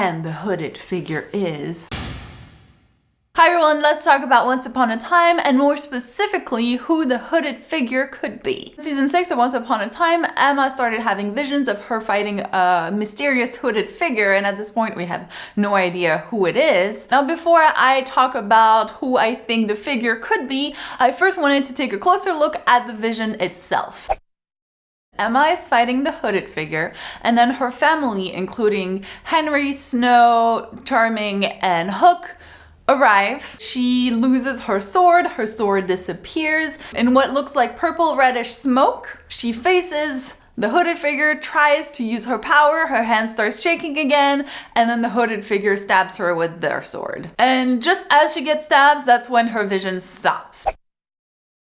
and the hooded figure is... Hi everyone, let's talk about Once Upon a Time, and more specifically, who the hooded figure could be. In season 6 of Once Upon a Time, Emma started having visions of her fighting a mysterious hooded figure, and at this point we have no idea who it is. Now before I talk about who I think the figure could be, I first wanted to take a closer look at the vision itself. Emma is fighting the hooded figure, and then her family, including Henry, Snow, Charming, and Hook, arrive. She loses her sword disappears in what looks like purple reddish smoke. She faces the hooded figure, tries to use her power, her hand starts shaking again, and then the hooded figure stabs her with their sword. And just as she gets stabbed, that's when her vision stops.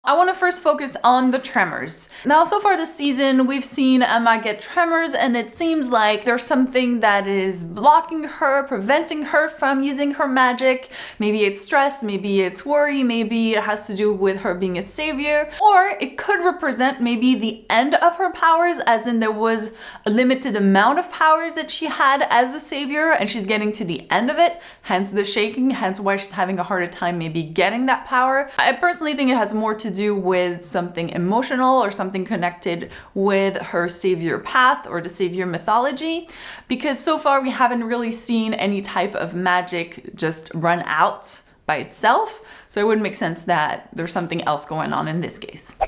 I want to first focus on the tremors. Now, so far this season, we've seen Emma get tremors, and it seems like there's something that is blocking her, preventing her from using her magic. Maybe it's stress, maybe it's worry, maybe it has to do with her being a savior, or it could represent maybe the end of her powers, as in there was a limited amount of powers that she had as a savior, and she's getting to the end of it, hence the shaking, hence why she's having a harder time maybe getting that power. I personally think it has more to do with something emotional or something connected with her savior path or the savior mythology, because so far we haven't really seen any type of magic just run out by itself, so it would make sense that there's something else going on in this case.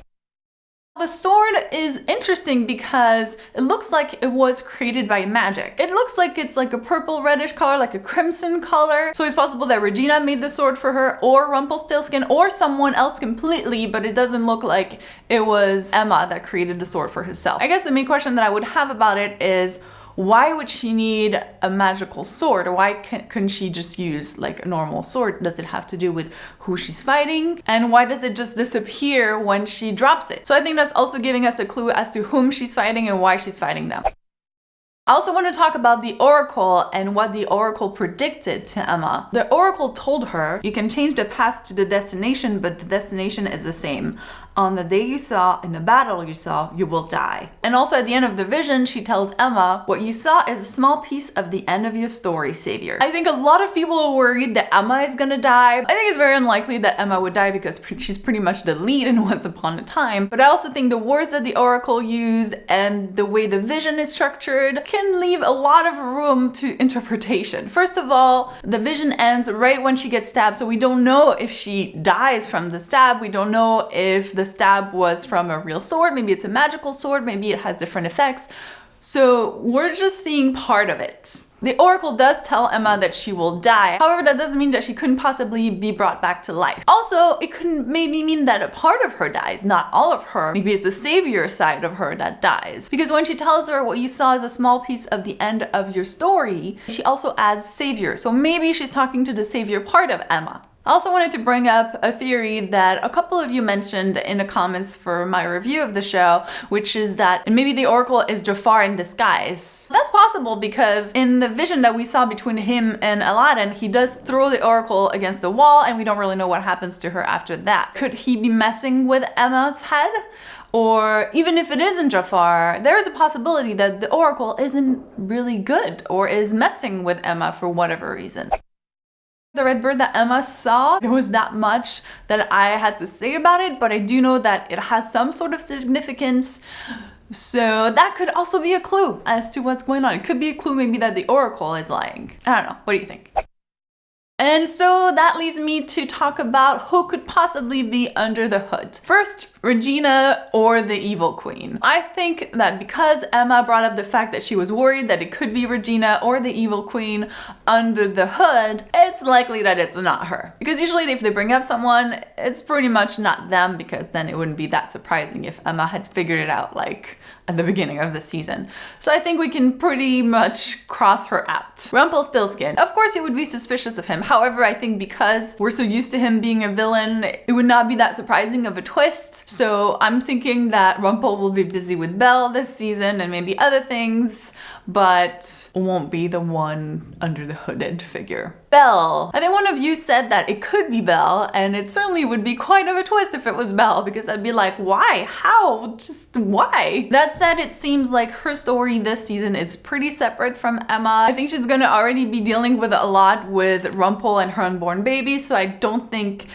The sword is interesting because it looks like it was created by magic. It looks like it's like a purple reddish color, like a crimson color. So it's possible that Regina made the sword for her, or Rumpelstiltskin, or someone else completely, but it doesn't look like it was Emma that created the sword for herself. I guess the main question that I would have about it is, why would she need a magical sword? Or why couldn't she just use like a normal sword? Does it have to do with who she's fighting? And why does it just disappear when she drops it? So I think that's also giving us a clue as to whom she's fighting and why she's fighting them. I also want to talk about the Oracle and what the Oracle predicted to Emma. The Oracle told her, you can change the path to the destination, but the destination is the same. On the day you saw, in the battle you saw, you will die. And also at the end of the vision, she tells Emma, what you saw is a small piece of the end of your story, Savior. I think a lot of people are worried that Emma is gonna die. I think it's very unlikely that Emma would die because she's pretty much the lead in Once Upon a Time. But I also think the words that the Oracle used and the way the vision is structured can leave a lot of room to interpretation. First of all, the vision ends right when she gets stabbed, so we don't know if she dies from the stab. We don't know if the stab was from a real sword. Maybe it's a magical sword. Maybe it has different effects. So we're just seeing part of it. The Oracle does tell Emma that she will die. However, that doesn't mean that she couldn't possibly be brought back to life. Also, it could maybe mean that a part of her dies, not all of her. Maybe it's the savior side of her that dies. Because when she tells her what you saw is a small piece of the end of your story, she also adds savior. So maybe she's talking to the savior part of Emma. I also wanted to bring up a theory that a couple of you mentioned in the comments for my review of the show, which is that maybe the Oracle is Jafar in disguise. That's possible because in the vision that we saw between him and Aladdin, he does throw the Oracle against the wall, and we don't really know what happens to her after that. Could he be messing with Emma's head? Or even if it isn't Jafar, there is a possibility that the Oracle isn't really good or is messing with Emma for whatever reason. The redbird that Emma saw, there was that much that I had to say about it, but I do know that it has some sort of significance. So that could also be a clue as to what's going on. It could be a clue maybe that the Oracle is lying. I don't know. What do you think? And so that leads me to talk about who could possibly be under the hood. First, Regina or the Evil Queen. I think that because Emma brought up the fact that she was worried that it could be Regina or the Evil Queen under the hood, it's likely that it's not her. Because usually if they bring up someone, it's pretty much not them, because then it wouldn't be that surprising if Emma had figured it out like at the beginning of the season. So I think we can pretty much cross her out. Rumpelstiltskin. Of course you would be suspicious of him. However, I think because we're so used to him being a villain, it would not be that surprising of a twist. So I'm thinking that Rumpel will be busy with Belle this season and maybe other things, but won't be the one under the hooded figure. Belle. I think one of you said that it could be Belle, and it certainly would be quite of a twist if it was Belle, because I'd be like, why? How? Just why? That said, it seems like her story this season is pretty separate from Emma. I think she's gonna already be dealing with a lot with Rumpel and her unborn baby, so I don't think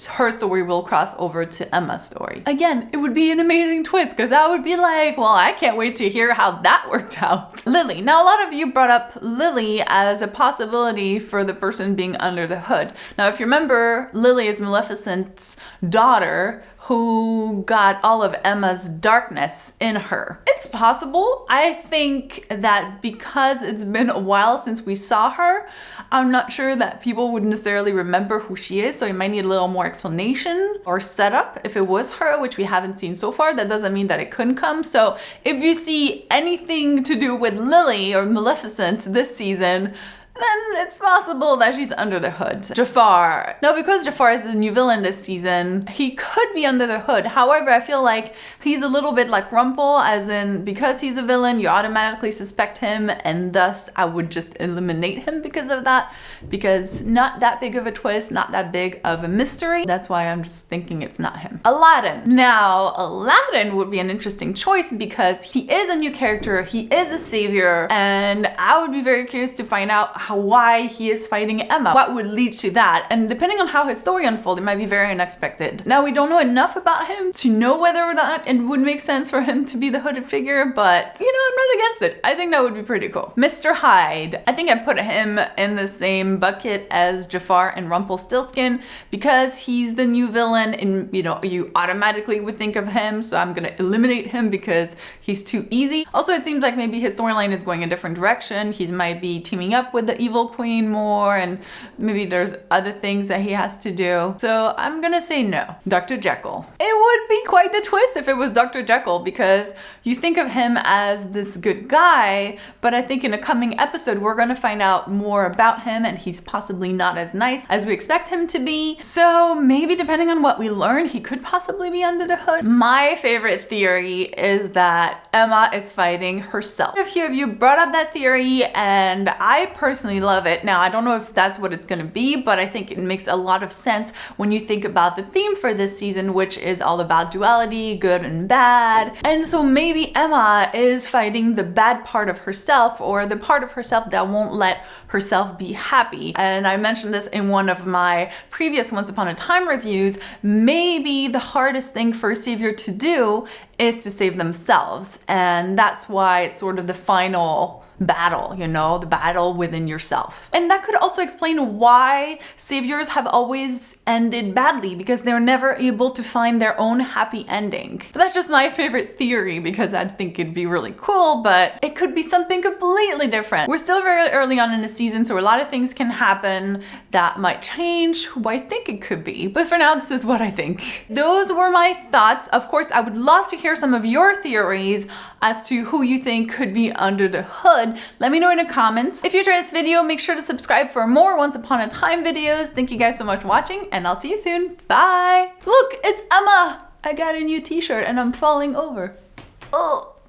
her story will cross over to Emma's story. Again, it would be an amazing twist, because I would be like, well, I can't wait to hear how that worked out. Lily. Now, a lot of you brought up Lily as a possibility for the person being under the hood. Now, if you remember, Lily is Maleficent's daughter who got all of Emma's darkness in her. It's possible. I think that because it's been a while since we saw her, I'm not sure that people would necessarily remember who she is, so you might need a little more explanation or setup if it was her, which we haven't seen so far. That doesn't mean that it couldn't come. So if you see anything to do with Lily or Maleficent this season, then it's possible that she's under the hood. Jafar. Now, because Jafar is the new villain this season, he could be under the hood. However, I feel like he's a little bit like Rumpel, as in because he's a villain, you automatically suspect him, and thus I would just eliminate him because of that, because not that big of a twist, not that big of a mystery. That's why I'm just thinking it's not him. Aladdin. Now, Aladdin would be an interesting choice because he is a new character, he is a savior, and I would be very curious to find out why he is fighting Emma. What would lead to that? And depending on how his story unfolds, it might be very unexpected. Now, we don't know enough about him to know whether or not it would make sense for him to be the hooded figure, but you know, I'm not against it. I think that would be pretty cool. Mr. Hyde. I think I put him in the same bucket as Jafar and Rumpelstiltskin because he's the new villain and you know, you automatically would think of him, so I'm gonna eliminate him because he's too easy. Also, it seems like maybe his storyline is going a different direction. He might be teaming up with the evil queen more, and maybe there's other things that he has to do. So I'm gonna say no. Dr. Jekyll. It would be quite the twist if it was Dr. Jekyll, because you think of him as this good guy, but I think in a coming episode we're gonna find out more about him, and he's possibly not as nice as we expect him to be. So maybe depending on what we learn, he could possibly be under the hood. My favorite theory is that Emma is fighting herself. A few of you brought up that theory, and I personally love it. Now, I don't know if that's what it's gonna be, but I think it makes a lot of sense when you think about the theme for this season, which is all about duality, good and bad. And so maybe Emma is fighting the bad part of herself, or the part of herself that won't let herself be happy. And I mentioned this in one of my previous Once Upon a Time reviews. Maybe the hardest thing for a savior to do is to save themselves. And that's why it's sort of the final battle, you know, the battle within yourself. And that could also explain why saviors have always ended badly, because they're never able to find their own happy ending. But that's just my favorite theory because I think it'd be really cool, but it could be something completely different. We're still very early on in the season, so a lot of things can happen that might change who I think it could be. But for now, this is what I think. Those were my thoughts. Of course, I would love to hear some of your theories as to who you think could be under the hood. Let me know in the comments. If you enjoyed this video, make sure to subscribe for more Once Upon a Time videos. Thank you guys so much for watching, and I'll see you soon. Bye! Look, it's Emma! I got a new t-shirt and I'm falling over. Oh.